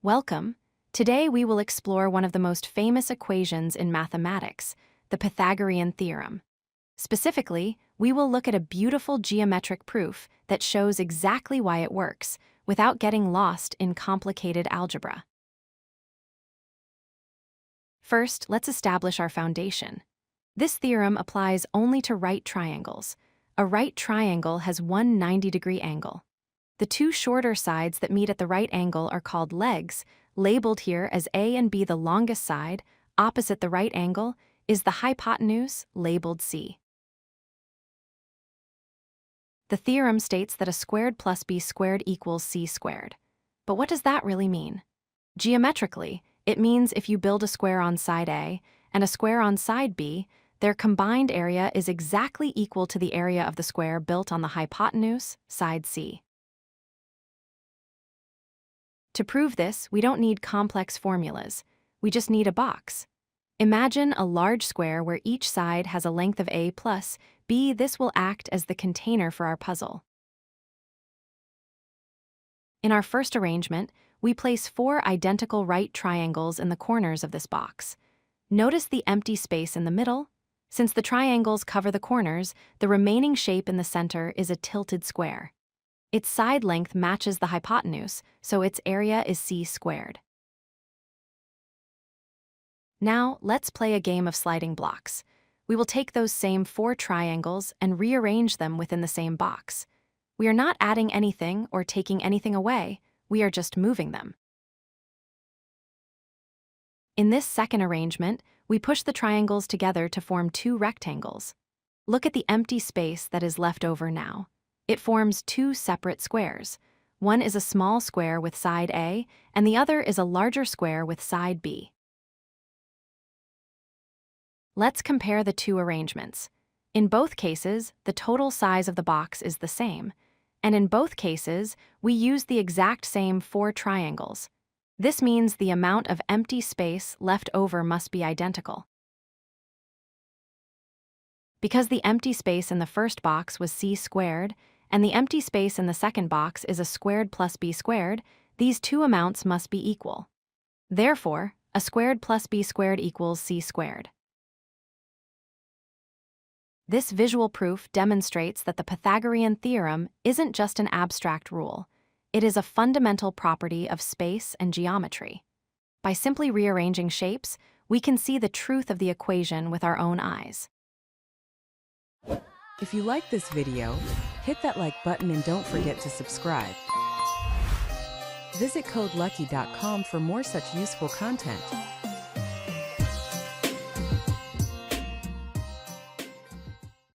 Welcome. Today we will explore one of the most famous equations in mathematics, the Pythagorean Theorem. Specifically, we will look at a beautiful geometric proof that shows exactly why it works, without getting lost in complicated algebra. First, let's establish our foundation. This theorem applies only to right triangles. A right triangle has one 90-degree angle. The two shorter sides that meet at the right angle are called legs, labeled here as A and B. The longest side, opposite the right angle, is the hypotenuse, labeled C. The theorem states that a squared plus b squared equals c squared. But what does that really mean? Geometrically, it means if you build a square on side A and a square on side B, their combined area is exactly equal to the area of the square built on the hypotenuse, side C. To prove this, we don't need complex formulas. We just need a box. Imagine a large square where each side has a length of A plus B. This will act as the container for our puzzle. In our first arrangement, we place 4 identical right triangles in the corners of this box. Notice the empty space in the middle. Since the triangles cover the corners, the remaining shape in the center is a tilted square. Its side length matches the hypotenuse, so its area is c squared. Now, let's play a game of sliding blocks. We will take those same 4 triangles and rearrange them within the same box. We are not adding anything or taking anything away, we are just moving them. In this second arrangement, we push the triangles together to form 2 rectangles. Look at the empty space that is left over now. It forms 2 separate squares. One is a small square with side A, and the other is a larger square with side B. Let's compare the 2 arrangements. In both cases, the total size of the box is the same, and in both cases, we use the exact same 4 triangles. This means the amount of empty space left over must be identical. Because the empty space in the first box was c squared, and the empty space in the second box is a squared plus b squared, these 2 amounts must be equal. Therefore, a squared plus b squared equals c squared. This visual proof demonstrates that the Pythagorean theorem isn't just an abstract rule. It is a fundamental property of space and geometry. By simply rearranging shapes, we can see the truth of the equation with our own eyes. If you like this video, hit that like button and don't forget to subscribe. Visit codelucky.com for more such useful content.